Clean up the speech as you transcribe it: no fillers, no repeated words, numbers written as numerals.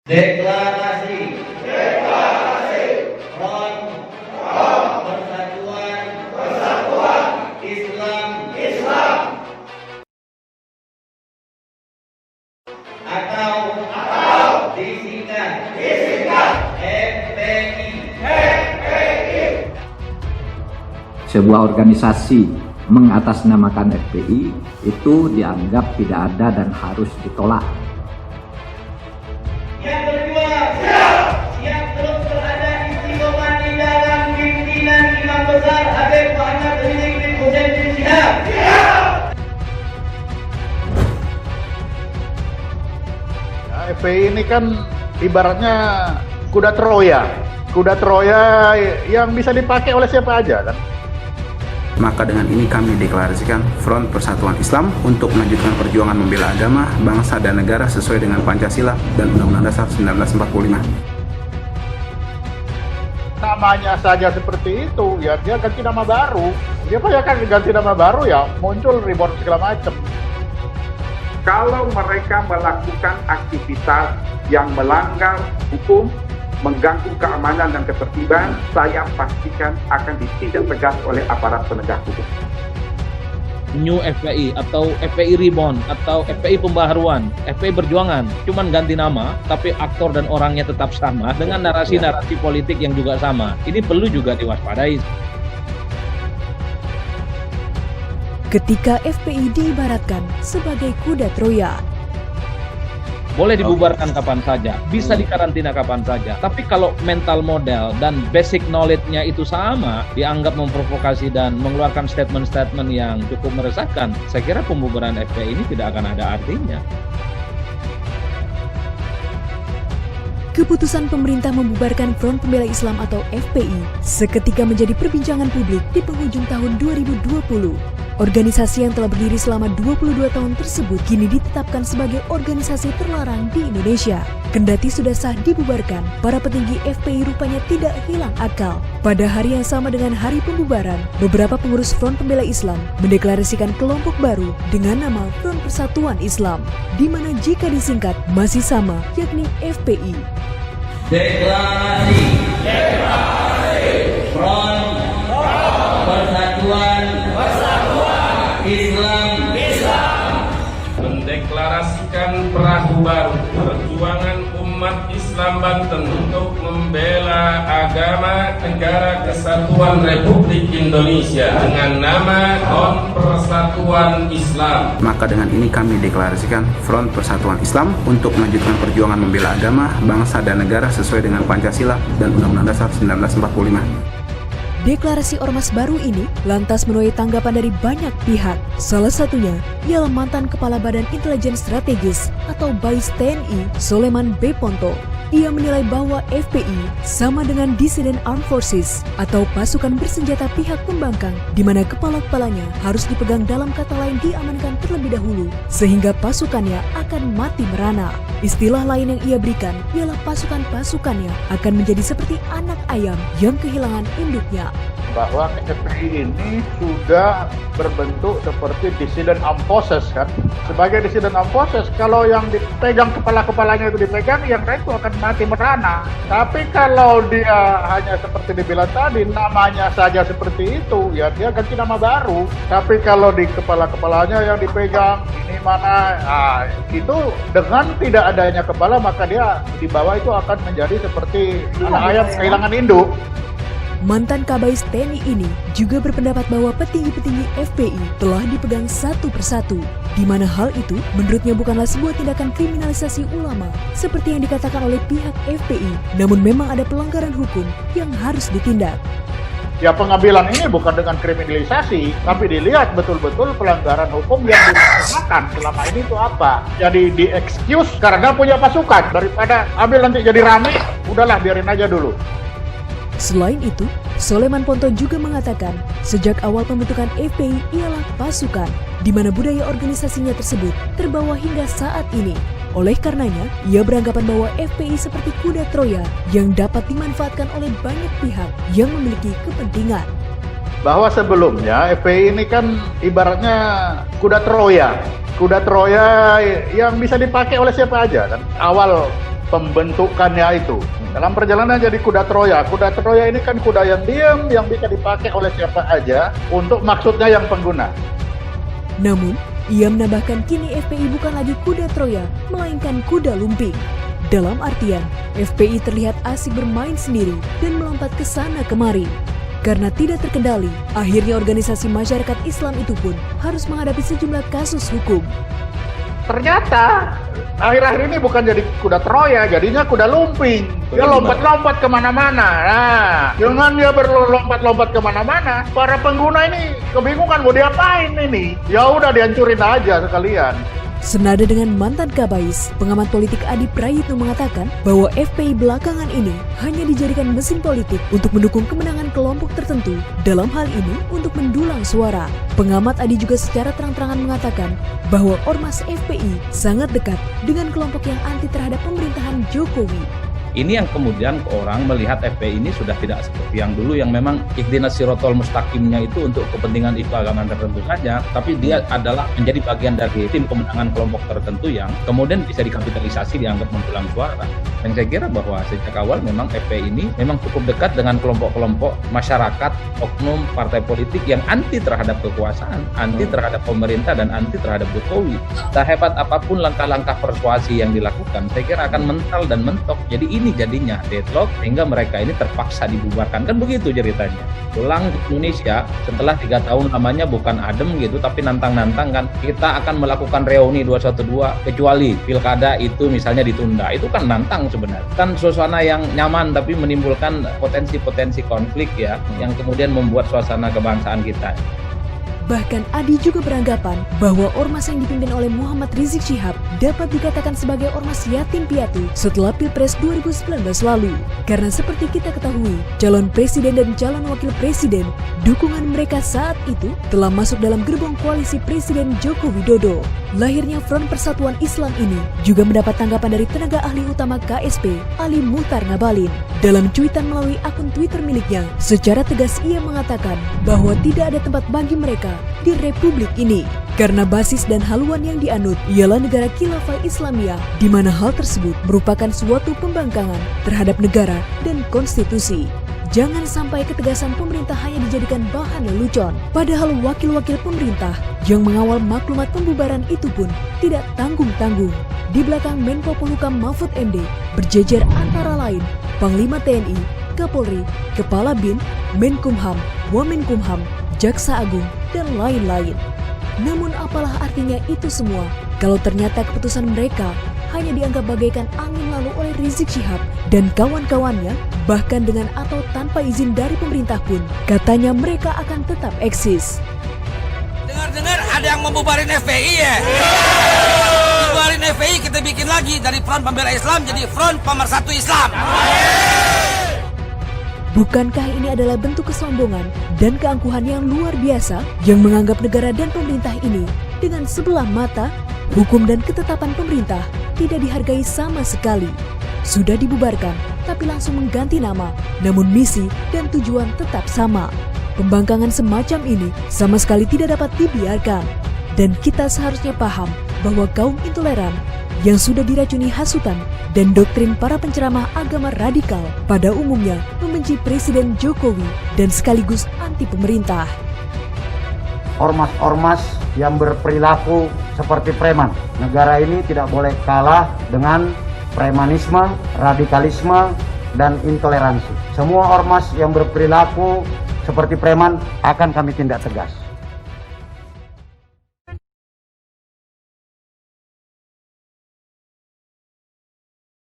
Deklarasi Front Persatuan Islam atau disingkat FPI. Sebuah organisasi mengatasnamakan FPI itu dianggap tidak ada dan harus ditolak. Yang kedua, siap terus berada istiqomah di dalam pimpinan Imam Besar Habib Muhammad Rizik bin Hussein bin Syihab. FPI ini kan ibaratnya kuda Troya yang bisa dipakai oleh siapa aja kan. Maka dengan ini kami deklarasikan Front Persatuan Islam untuk melanjutkan perjuangan membela agama, bangsa, dan negara sesuai dengan Pancasila dan Undang-Undang Dasar 1945. Namanya saja seperti itu, ya dia ganti nama baru. Siapa ya kan ganti nama baru ya muncul ribut segala macam. Kalau mereka melakukan aktivitas yang melanggar hukum, mengganggu keamanan dan ketertiban, saya pastikan akan ditindak tegas oleh aparat penegak hukum. New FPI atau FPI Reborn atau FPI Pembaharuan, FPI Perjuangan, cuman ganti nama, tapi aktor dan orangnya tetap sama dengan narasi-narasi politik yang juga sama. Ini perlu juga diwaspadai. Ketika FPI diibaratkan sebagai kuda Troya, Boleh dibubarkan kapan saja, bisa dikarantina kapan saja. Tapi kalau mental model dan basic knowledge-nya itu sama, dianggap memprovokasi dan mengeluarkan statement-statement yang cukup meresahkan, saya kira pembubaran FPI ini tidak akan ada artinya. keputusan pemerintah membubarkan Front Pembela Islam atau FPI seketika menjadi perbincangan publik di penghujung tahun 2020. Organisasi yang telah berdiri selama 22 tahun tersebut kini ditetapkan sebagai organisasi terlarang di Indonesia. Kendati sudah sah dibubarkan, para petinggi FPI rupanya tidak hilang akal. Pada hari yang sama dengan hari pembubaran, beberapa pengurus Front Pembela Islam mendeklarasikan kelompok baru dengan nama Front Persatuan Islam, di mana jika disingkat masih sama, yakni FPI. Deklarasi Front Persatuan Islam mendeklarasikan perahu baru perjuangan umat Islam Banten untuk membela agama negara kesatuan Republik Indonesia dengan nama Front Persatuan Islam. Maka dengan ini kami deklarasikan Front Persatuan Islam untuk melanjutkan perjuangan membela agama, bangsa, dan negara sesuai dengan Pancasila dan Undang-Undang Dasar 1945. Deklarasi ormas baru ini lantas menuai tanggapan dari banyak pihak. Salah satunya ialah mantan Kepala Badan Intelijen Strategis atau BAIS TNI, Soleman B. Ponto. Ia menilai bahwa FPI sama dengan Dissident Armed Forces atau pasukan bersenjata pihak pembangkang, di mana kepala-kepalanya harus dipegang, dalam kata lain diamankan terlebih dahulu, sehingga pasukannya akan mati merana. Istilah lain yang ia berikan ialah pasukan-pasukannya akan menjadi seperti anak ayam yang kehilangan induknya. Bahwa FPI ini sudah berbentuk seperti Dissident Armed Forces kan. Sebagai Dissident Armed Forces, kalau yang dipegang kepala-kepalanya itu dipegang, yang lain itu akan mati merana. Tapi kalau dia hanya seperti dibilang tadi, namanya saja seperti itu, ya dia ganti nama baru. Tapi kalau di kepala-kepalanya yang dipegang, ini mana, itu dengan tidak adanya kepala, maka dia di bawah itu akan menjadi seperti anak ayam kehilangan induk. Mantan Kabais TNI ini juga berpendapat bahwa petinggi-petinggi FPI telah dipegang satu persatu, di mana hal itu menurutnya bukanlah sebuah tindakan kriminalisasi ulama seperti yang dikatakan oleh pihak FPI, namun memang ada pelanggaran hukum yang harus ditindak. Ya, pengambilan ini bukan dengan kriminalisasi, tapi dilihat betul-betul pelanggaran hukum yang dilaksanakan selama ini itu apa. Jadi di-excuse karena punya pasukan, daripada ambil nanti jadi rame, udahlah biarin aja dulu. Selain itu, Soleman Ponto juga mengatakan sejak awal pembentukan FPI ialah pasukan, di mana budaya organisasinya tersebut terbawa hingga saat ini. Oleh karenanya, ia beranggapan bahwa FPI seperti kuda Troya yang dapat dimanfaatkan oleh banyak pihak yang memiliki kepentingan. Bahwa sebelumnya FPI ini kan ibaratnya kuda Troya yang bisa dipakai oleh siapa aja kan. Awal pembentukannya itu. Dalam perjalanan jadi kuda Troya ini kan kuda yang diam, yang bisa dipakai oleh siapa aja untuk maksudnya yang pengguna. Namun, ia menambahkan kini FPI bukan lagi kuda Troya, melainkan kuda lumping. Dalam artian, FPI terlihat asik bermain sendiri dan melompat ke sana kemari. Karena tidak terkendali, akhirnya organisasi masyarakat Islam itu pun harus menghadapi sejumlah kasus hukum. Ternyata akhir-akhir ini bukan jadi kuda Troya, jadinya kuda lumping. Dia lompat-lompat kemana-mana. Nah, dengan dia berlompat-lompat kemana-mana, para pengguna ini kebingungan mau diapain ini. Ya udah dihancurin aja sekalian. Senada dengan mantan Kabais, pengamat politik Adi Prayitno mengatakan bahwa FPI belakangan ini hanya dijadikan mesin politik untuk mendukung kemenangan kelompok tertentu, dalam hal ini untuk mendulang suara. Pengamat Adi juga secara terang-terangan mengatakan bahwa Ormas FPI sangat dekat dengan kelompok yang anti terhadap pemerintahan Jokowi. Ini yang kemudian orang melihat FPI ini sudah tidak seperti yang dulu, yang memang ihdinas sirotol mustaqimnya itu untuk kepentingan itu agama tertentu saja, tapi dia adalah menjadi bagian dari tim kemenangan kelompok tertentu yang kemudian bisa dikapitalisasi, dianggap mendulang suara. Dan saya kira bahwa sejak awal memang FPI ini memang cukup dekat dengan kelompok-kelompok masyarakat, oknum, partai politik yang anti terhadap kekuasaan, anti terhadap pemerintah, dan anti terhadap Jokowi. Sehebat apapun langkah-langkah persuasi yang dilakukan, saya kira akan mental dan mentok. Jadi ini jadinya deadlock sehingga mereka ini terpaksa dibubarkan, kan begitu ceritanya. Pulang ke Indonesia setelah 3 tahun lamanya bukan adem gitu, tapi nantang-nantang kan, kita akan melakukan reuni 212 kecuali pilkada itu misalnya ditunda. Itu kan nantang sebenarnya, kan suasana yang nyaman tapi menimbulkan potensi-potensi konflik ya, yang kemudian membuat suasana kebangsaan kita. Bahkan Adi juga beranggapan bahwa ormas yang dipimpin oleh Muhammad Rizik Syihab dapat dikatakan sebagai ormas yatim piatu setelah Pilpres 2019 lalu. Karena seperti kita ketahui, calon presiden dan calon wakil presiden, dukungan mereka saat itu telah masuk dalam gerbong koalisi Presiden Joko Widodo. Lahirnya Front Persatuan Islam ini juga mendapat tanggapan dari tenaga ahli utama KSP, Ali Muhtar Ngabalin. Dalam cuitan melalui akun Twitter miliknya, secara tegas ia mengatakan bahwa tidak ada tempat bagi mereka di republik ini. Karena basis dan haluan yang dianut ialah negara khilafah Islamiyah, di mana hal tersebut merupakan suatu pembangkangan terhadap negara dan konstitusi. Jangan sampai ketegasan pemerintah hanya dijadikan bahan lelucon. Padahal wakil-wakil pemerintah yang mengawal maklumat pembubaran itu pun tidak tanggung-tanggung. Di belakang Menko Polhukam Mahfud MD berjejer antara lain Panglima TNI, Kapolri, Kepala BIN, Menkumham, Wamenkumham, Jaksa Agung, dan lain-lain. Namun apalah artinya itu semua kalau ternyata keputusan mereka hanya dianggap bagaikan angin lalu oleh Rizik Syihab dan kawan-kawannya, bahkan dengan atau tanpa izin dari pemerintah pun, katanya mereka akan tetap eksis. Dengar-dengar ada yang membubarin FPI ya? Bubarin FPI, kita bikin lagi dari Front Pembela Islam jadi Front Pemersatu Islam. Bukankah ini adalah bentuk kesombongan dan keangkuhan yang luar biasa yang menganggap negara dan pemerintah ini dengan sebelah mata? Hukum dan ketetapan pemerintah tidak dihargai sama sekali. Sudah dibubarkan, tapi langsung mengganti nama, namun misi dan tujuan tetap sama. Pembangkangan semacam ini sama sekali tidak dapat dibiarkan. Dan kita seharusnya paham bahwa kaum intoleran yang sudah diracuni hasutan dan doktrin para penceramah agama radikal pada umumnya membenci Presiden Jokowi dan sekaligus anti pemerintah. Ormas-ormas yang berperilaku seperti preman. Negara ini tidak boleh kalah dengan premanisme, radikalisme, dan intoleransi. Semua ormas yang berperilaku seperti preman akan kami tindak tegas.